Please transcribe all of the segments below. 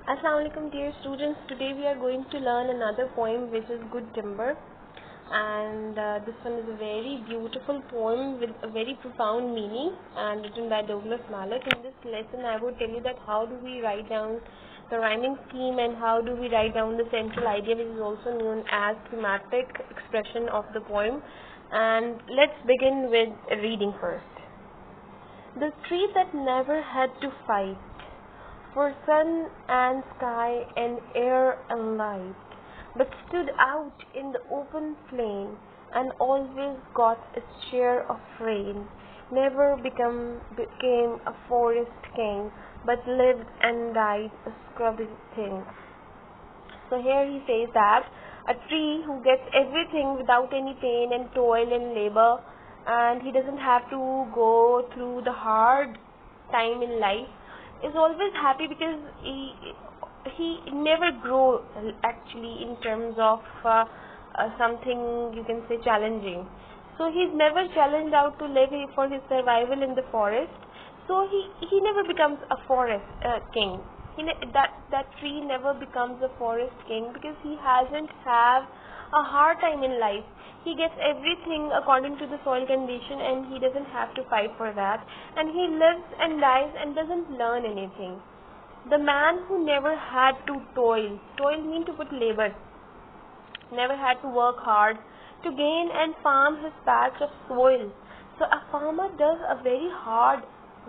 Assalamualaikum dear students. Today we are going to learn another poem which is Good Timber, and this one is a very beautiful poem with a very profound meaning and written by Douglas Malloch. In this lesson I would tell you that how do we write down the rhyming scheme and how do we write down the central idea, which is also known as thematic expression of the poem. And let's begin with reading first. The tree that never had to fight for sun and sky and air and light, but stood out in the open plain and always got its share of rain, never became a forest king, but lived and died a scrubby thing. So here he says that a tree who gets everything without any pain and toil and labor, and he doesn't have to go through the hard time in life, is always happy because he never grow actually in terms of something you can say challenging. So he's never challenged out to live for his survival in the forest. So he never becomes a forest king. That tree never becomes a forest king because he hasn't have a hard time in life. He gets everything according to the soil condition and he doesn't have to fight for that, and he lives and dies and doesn't learn anything. The man who never had to toil means to put labor, never had to work hard to gain and farm his patch of soil. So a farmer does a very hard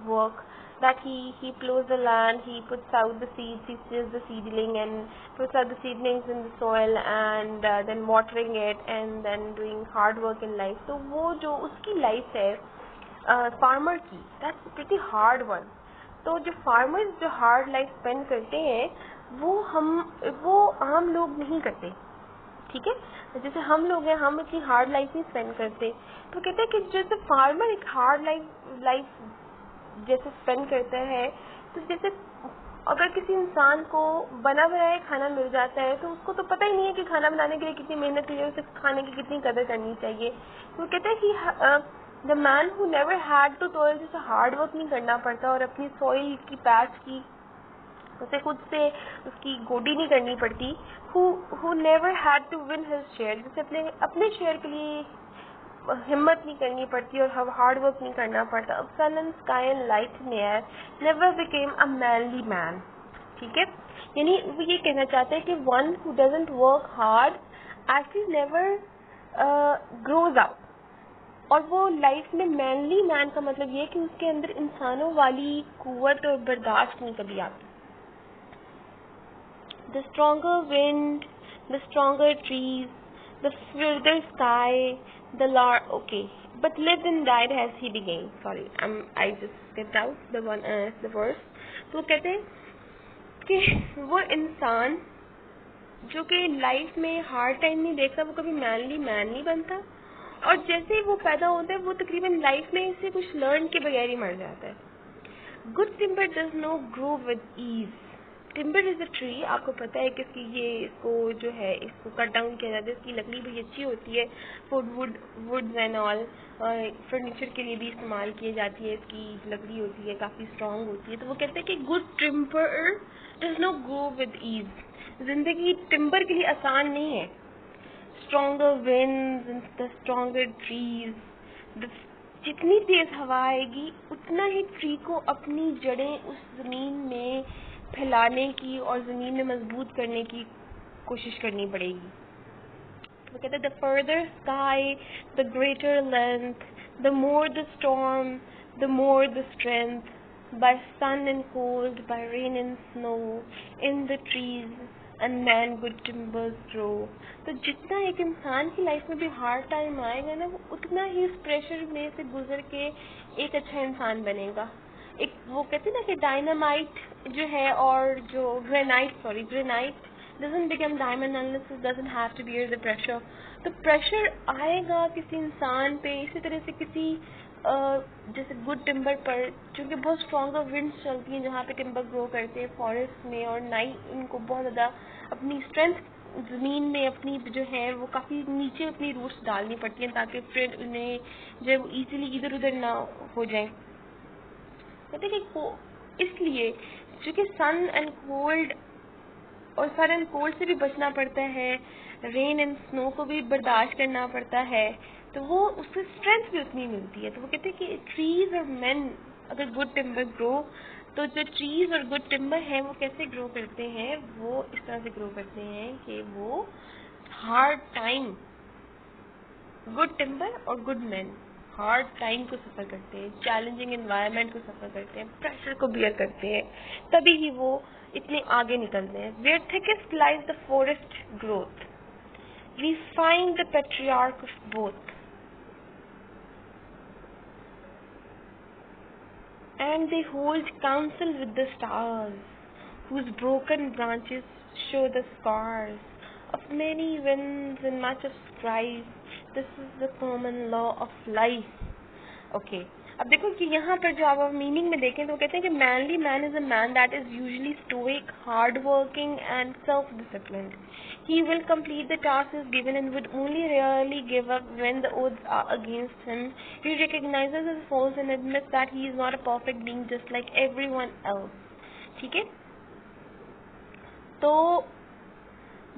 work, that he plows the land, he puts out the seeds, he stills the seedling and puts out the seedlings in the soil, and then watering it and then doing hard work in life. So वो जो उसकी life है farmer की, that's a pretty hard one. तो जो farmers जो hard life spend करते हैं वो आम लोग नहीं करते, ठीक है. जैसे हम लोग हैं, हम इतनी हार्ड लाइफ नहीं स्पेंड करते. तो कहते हैं कि जैसे फार्मर एक हार्ड लाइफ जैसे स्पेंड करता है, तो जैसे अगर किसी इंसान को बना बनाया खाना मिल जाता है तो उसको तो पता ही नहीं है कि खाना बनाने के लिए कितनी मेहनत की है, उसे खाने की कितनी कदर करनी चाहिए. तो कहते हैं कि the man who never had to toil, जैसे हार्ड वर्क नहीं करना पड़ता और अपनी सॉइल की पैच की उसे खुद से उसकी गोडी नहीं करनी पड़ती. Who never had to win his share, जैसे अपने शेयर के लिए हिम्मत नहीं करनी पड़ती और हार्ड वर्क नहीं करना पड़ता. अब sun and sky and light in air never became a manly man. ठीक है, यानी वो ये कहना चाहते हैं कि one who doesn't work hard actually never grows out. और वो लाइफ में मैनली मैन का मतलब ये कि उसके अंदर इंसानों वाली कुव्वत और बर्दाश्त नहीं कभी आती. The stronger wind, the stronger trees, the further sky, the okay, but lived and died as he began. Sorry, I just skipped out the verse. तो वो कहते हैं कि वो इंसान जो कि लाइफ में हार्ड टाइम नहीं देखता, वो कभी मैनली मैन नहीं बनता, और जैसे ही वो पैदा होता है वो तकरीबन लाइफ में इसे कुछ लर्न के बगैर ही मर जाता है. Good timber does not grow with ease. Timber is a tree, आपको पता है कि इसको जो है इसको कट डाउन किया जाता है, इसकी लकड़ी भी अच्छी होती है, वुड्स एंड ऑल, फर्नीचर के लिए भी इस्तेमाल की जाती है, इसकी लकड़ी होती है, काफ़ी स्ट्रॉन्ग होती है. तो वो कहते हैं कि good timber does not grow with ease. जिंदगी टिम्बर के लिए आसान नहीं है. Stronger winds, the stronger trees, जितनी तेज हवा आएगी उतना ही ट्री को अपनी जड़ें उस जमीन में फैलाने की और ज़मीन में मजबूत करने की कोशिश करनी पड़ेगी. वो कहते हैं the further sky the greater length, the more the storm the more the strength, by sun and cold, by rain and snow, in the trees and man good timbers grow. तो जितना एक इंसान की लाइफ में भी hard time आएगा ना, वो उतना ही उस प्रेशर में से गुजर के एक अच्छा इंसान बनेगा. एक वो कहते हैं ना कि डायनामाइट जो है और जो granite doesn't become diamond unless it doesn't have to bear the pressure. तो प्रेशर आएगा किसी इंसान पे इसी तरह से किसी जैसे गुड टिम्बर पर, क्योंकि बहुत स्ट्रॉन्गर विंड्स चलती हैं जहाँ पे टिम्बर ग्रो करते हैं फॉरेस्ट में, और ना ही इनको बहुत ज़्यादा अपनी स्ट्रेंथ ज़मीन में अपनी जो है वो काफ़ी नीचे अपनी रूट्स डालनी पड़ती हैं ताकि फिर उन्हें जब इजीली इधर उधर ना हो जाए. कहते कि इसलिए चूँकि सन एंड कोल्ड और सडन कोल्ड से भी बचना पड़ता है, रेन एंड स्नो को भी बर्दाश्त करना पड़ता है, तो वो उससे स्ट्रेंथ भी उतनी मिलती है। तो वो कहते हैं कि ट्रीज और मैन अगर गुड टिम्बर ग्रो, तो जो ट्रीज और गुड टिम्बर हैं वो कैसे ग्रो करते हैं, वो इस तरह से ग्रो करते हैं कि वो हार्ड टाइम, गुड टिम्बर और गुड मैन हार्ड टाइम को सफर करते हैं, चैलेंजिंग एनवायरनमेंट को सफर करते हैं, प्रेशर को बियर करते हैं, तभी ही वो इतने आगे निकलते हैं। Where thickest lies the forest growth, we find the patriarch of both, and they hold counsel with the stars, whose broken branches show the scars of many winds and much of strife. This is the common law of life. Okay. अब देखो कि यहाँ पर जो आप meaning में देखें तो कहते हैं कि manly man is a man that is usually stoic, hard working and self disciplined. He will complete the task is given and would only rarely give up when the odds are against him. He recognizes his faults and admits that he is not a perfect being just like everyone else. ठीक है, तो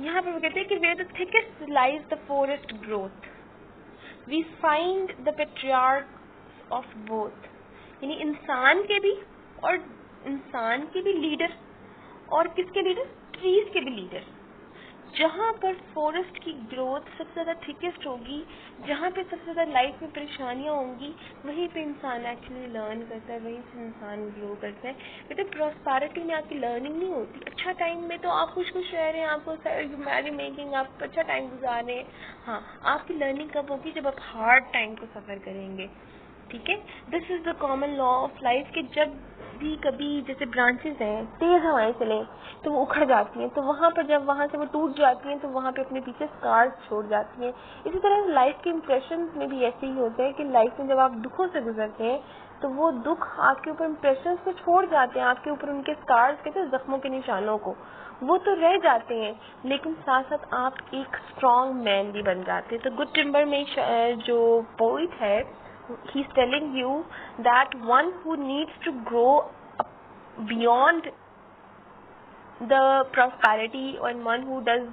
यहाँ पर वो कहते हैं कि where the thickest lies the forest growth, we find the patriarchs of both. यानी इंसान के भी और इंसान के भी लीडर, और किसके लीडर, ट्रीज के भी लीडर. जहाँ पर फॉरेस्ट की ग्रोथ सबसे ज़्यादा थिकेस्ट होगी, जहाँ पे सबसे ज़्यादा लाइफ में परेशानियाँ होंगी, वहीं पे इंसान एक्चुअली लर्न करता है, वहीं से इंसान ग्रो करता है. बेटे प्रॉस्पेरिटी में आपकी लर्निंग नहीं होती. अच्छा टाइम में तो आप खुश खुश रह रहे हैं, आपको मैरी मेकिंग, आप अच्छा टाइम गुजार रहे हैं. हाँ, आपकी लर्निंग कब होगी, जब आप हार्ड टाइम को सफ़र करेंगे. ठीक है, this is the common law of life कि जब भी कभी जैसे ब्रांचेस हैं, तेज हवाएं चलें तो वो उखड़ जाती हैं, तो वहाँ पर जब वहाँ से वो टूट जाती हैं तो वहाँ पे अपने पीछे स्कार्स छोड़ जाती हैं. इसी तरह लाइफ के इम्प्रेशन में भी ऐसे ही होता है कि लाइफ में जब आप दुखों से गुजरते हैं तो वो दुख आपके ऊपर इम्प्रेशन को छोड़ जाते हैं, आपके ऊपर उनके स्कार्स कहते हैं, जख्मों के निशानों को, वो तो रह जाते हैं, लेकिन साथ साथ आप एक स्ट्रॉन्ग मैन भी बन जाते हैं. तो गुड टिम्बर में जो पोइट है, he's telling you that one who needs to grow up beyond the prosperity, and one who does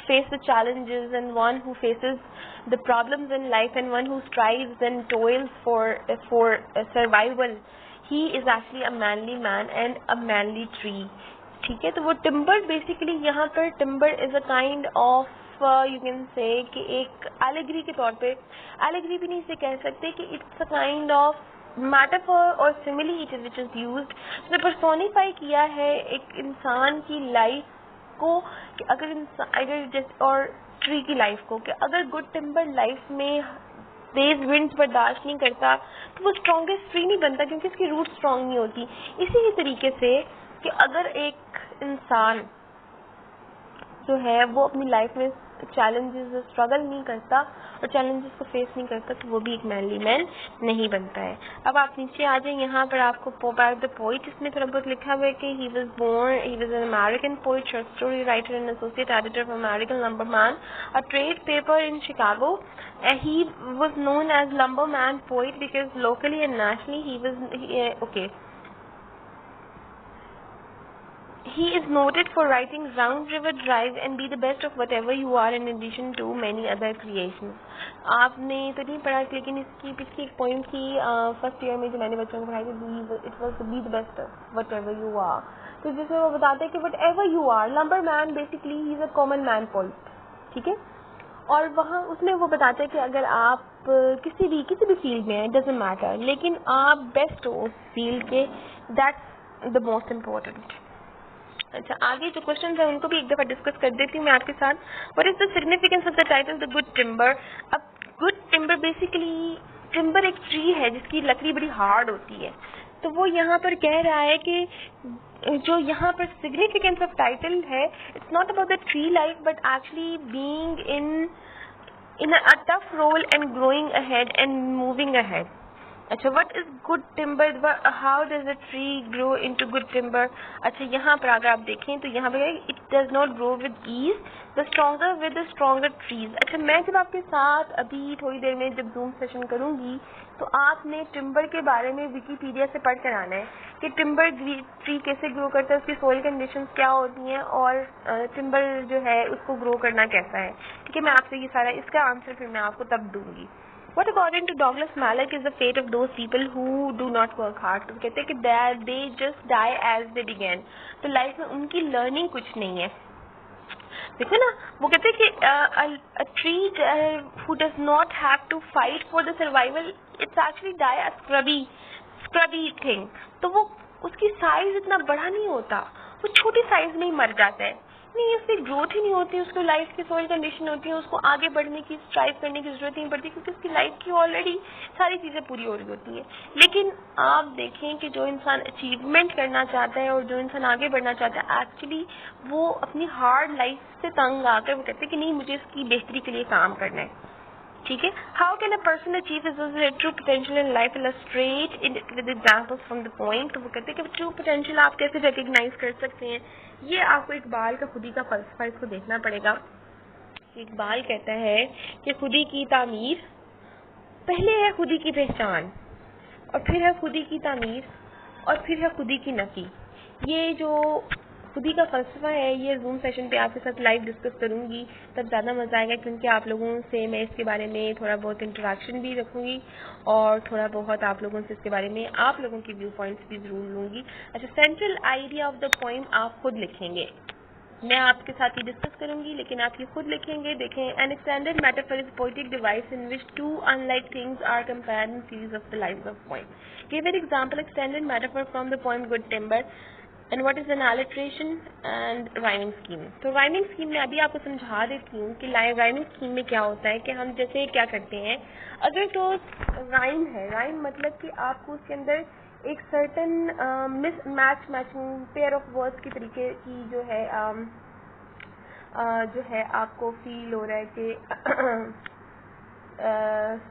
face the challenges, and one who faces the problems in life, and one who strives and toils for survival, he is actually a manly man and a manly tree. ठीक है, तो वो timber basically यहाँ पर timber is a kind of you can say कि एक allegory के तौर पे, एलेगरी भी नहीं इसे कह सकते कि it's a kind of metaphor और simile it is which is used. इसने पर्सोनिफाई किया है एक इंसान की लाइफ को कि अगर जैसे और ट्री की लाइफ को, कि अगर गुड टिम्बर लाइफ में तेज विंड्स बर्दाश्त नहीं करता तो वो स्ट्रॉन्गेस्ट ट्री नहीं बनता, क्योंकि उसकी रूट स्ट्रॉन्ग नहीं होती. इसी ही तरीके से कि अगर एक इंसान जो है वो अपनी लाइफ में चैलेंजेस स्ट्रगल नहीं करता और चैलेंजेस को फेस नहीं करता, तो वो भी एक मैनली मैन नहीं बनता है. अब आप नीचे आ जाए, यहाँ पर आपको अबाउट द पोइट इसमें थोड़ा बहुत लिखा हुआ है कि he was an American poet, short story writer and associate editor of American lumberman, a trade paper in Chicago. He was known as Lumberman Poet because locally and nationally he was He is noted for writing Round River Drive and Be the Best of Whatever You Are in addition to many other creations. आपने तो नहीं पढ़ा, लेकिन इसकी पिछली एक poem थी first year में जो मैंने बच्चों को पढ़ाई थी, it was be the best whatever you are. तो जिसमें वो बताते हैं कि whatever you are, lumber man basically he is a common man poet. ठीक है, और वहाँ उसमें वो बताते हैं कि अगर आप किसी भी फील्ड में हैं, डजेंट मैटर, लेकिन आप बेस्ट हो उस फील्ड के, दैट्स द मोस्ट इम्पोर्टेंट. अच्छा, आगे जो क्वेश्चन है उनको भी एक दफा डिस्कस कर देती हूँ मैं आपके साथ. What is the significance of the title the good timber. अब गुड टिम्बर बेसिकली, टिम्बर एक ट्री है जिसकी लकड़ी बड़ी हार्ड होती है, तो वो यहाँ पर कह रहा है कि जो यहाँ पर सिग्निफिकेंस ऑफ टाइटल है, it's not about the tree life but actually being in a tough role and growing ahead and moving ahead. अच्छा, what is good timber, how does a tree grow into good timber. अच्छा, यहाँ पर अगर आप देखें तो यहाँ पे it does not grow with ease, the stronger with the stronger trees. अच्छा, मैं जब आपके साथ अभी थोड़ी देर में जब जूम सेशन करूंगी तो आपने टिम्बर के बारे में विकीपीडिया से पढ़ कर आना है कि टिम्बर ट्री कैसे ग्रो करता है, उसकी सोइल कंडीशंस क्या होती हैं और टिम्बर जो है उसको ग्रो करना कैसा है। ठीक है, मैं आपसे ये सारा इसका आंसर फिर मैं आपको तब दूंगी। What according to Douglas Malloch is the fate of those people who do not work hard? तो कहते हैं कि they just die as they began. तो लाइफ में उनकी लर्निंग कुछ नहीं है। देखो ना, वो कहते हैं कि a tree who does not have to fight for the survival, it's actually die a scrubby thing. तो वो उसकी साइज इतना बड़ा नहीं होता, वो छोटी साइज में ही मर जाता है। नहीं, उसकी ग्रोथ ही नहीं होती, उसको लाइफ की सोइल कंडीशन होती है, उसको आगे बढ़ने की स्ट्राइव करने की जरूरत नहीं पड़ती क्योंकि उसकी लाइफ की ऑलरेडी सारी चीजें पूरी हो रही होती हैं। लेकिन आप देखें कि जो इंसान अचीवमेंट करना चाहता है और जो इंसान आगे बढ़ना चाहता है, एक्चुअली वो अपनी हार्ड लाइफ से तंग आकर वो कहते हैं कि नहीं, मुझे इसकी बेहतरी के लिए काम करना है। ठीक है, how can a person achieve his true potential in life, illustrate it with examples from the point. तो वो कहते हैं कि ट्रू पोटेंशियल आप कैसे रिकग्नाइज कर सकते हैं, ये आपको इकबाल का खुदी का फलसफा इसको देखना पड़ेगा। इकबाल कहता है कि खुदी की तामीर, पहले है खुदी की पहचान और फिर है खुदी की तामीर और फिर है खुदी की नफी। ये जो खुदी का फलसफा है ये जूम सेशन पे आपके साथ लाइव डिस्कस करूंगी, तब ज़्यादा मज़ा आएगा क्योंकि आप लोगों से मैं इसके बारे में थोड़ा बहुत इंटरेक्शन भी रखूंगी और थोड़ा बहुत आप लोगों से इसके बारे में आप लोगों की व्यू पॉइंट्स भी ज़रूर लूँगी। अच्छा, central idea of the point आप खुद लिखेंगे, मैं आपके साथ ही डिस्कस करूंगी लेकिन आप ये खुद लिखेंगे। देखें, an extended metaphor is poetic device in which two unlike things are compared in series of the lives of point. Give an example extended metaphor from the point good timber and what is an alliteration and rhyming scheme. तो rhyming scheme में अभी आपको समझा देती हूँ कि rhyming scheme में क्या होता है कि हम जैसे क्या करते हैं, अगर तो राइम है, राइम मतलब कि आपको उसके अंदर एक certain matching pair of words की तरीके की जो है आपको फील हो रहा है कि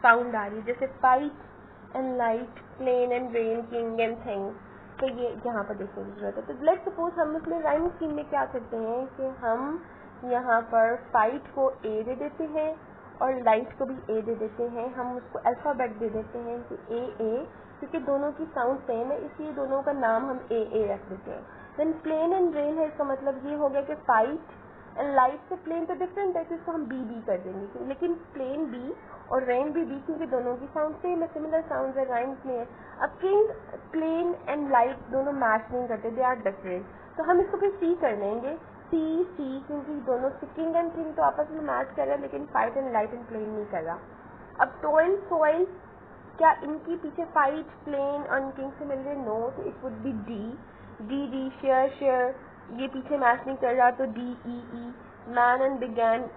साउंड आ रही है, जैसे fight and light, plain and rain, king and thing. तो ये यहाँ पर देखने की जरूरत है। तो लेट्स सपोज हम इसमें राइम स्कीम में क्या करते हैं कि हम यहाँ पर फाइट को ए दे देते हैं और लाइट को भी ए दे देते हैं। हम उसको अल्फाबेट दे देते हैं कि ए, क्योंकि दोनों की साउंड सेम है इसलिए दोनों का नाम हम ए रख देते हैं। देन प्लेन एंड रेन है, इसका मतलब ये हो गया कि फाइट एंड लाइट से प्लेन तो डिफरेंट है, तो इसको हम बी कर देंगे, लेकिन प्लेन बी और रेन भी बी क्योंकि दोनों की साउंड सेम है, सिमिलर साउंड है, राइम्स में है। अब किंग, प्लेन एंड लाइट दोनों मैच नहीं करते, दे आर डिफरेंट, तो हम इसको फिर सी कर लेंगे, सी क्योंकि दोनों से किंग एंड किंग तो आपस में मैच कर रहा है लेकिन fight and light and plain नहीं कर रहा। अब टो एंड सोइल, क्या इनकी पीछे फाइट, प्लेन और किंग से मिल रहे? नो, तो it would be D, share, ये पीछे मैच नहीं कर रहा तो DEE, man and began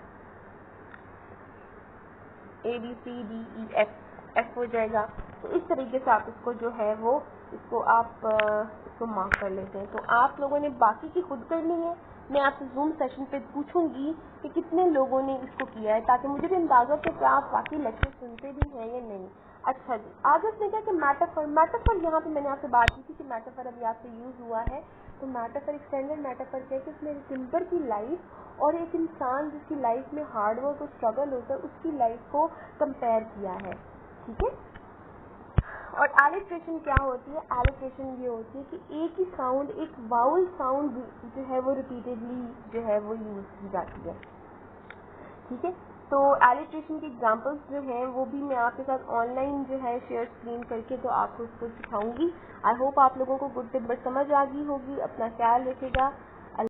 ABCDEF हो जाएगा। तो इस तरीके से आप इसको जो है वो इसको मार्क कर लेते हैं। तो आप लोगों ने बाकी की खुद करनी है, मैं आपसे जूम सेशन पे पूछूंगी कि कितने लोगों ने इसको किया है ताकि मुझे भी अंदाजा हो कि आप बाकी लेक्चर सुनते भी हैं या नहीं। अच्छा जी, आगे इसमें क्या कि मैटाफर यहाँ पे मैंने आपसे बात की थी कि मैटाफर अभी आपसे यूज हुआ है। तो मैटाफर, एक्सटेंडेड मैटाफर क्या है कि उसमें टिम्बर की लाइफ और एक इंसान जिसकी लाइफ में हार्डवर्क और स्ट्रगल होता है उसकी लाइफ को कंपेयर किया है। ठीक है, और एलिट्रेशन क्या होती है? एलिट्रेशन ये होती है कि एक ही साउंड, एक वाउल साउंड जो है वो रिपीटेडली जो है वो यूज की जाती है। ठीक है, तो एलिट्रेशन की एग्जांपल्स जो हैं वो भी मैं आपके साथ ऑनलाइन जो है शेयर स्क्रीन करके तो आपको उसको सिखाऊंगी। आई होप आप लोगों को गुड टिम्बर समझ आ गई होगी। अपना ख्याल रखिएगा।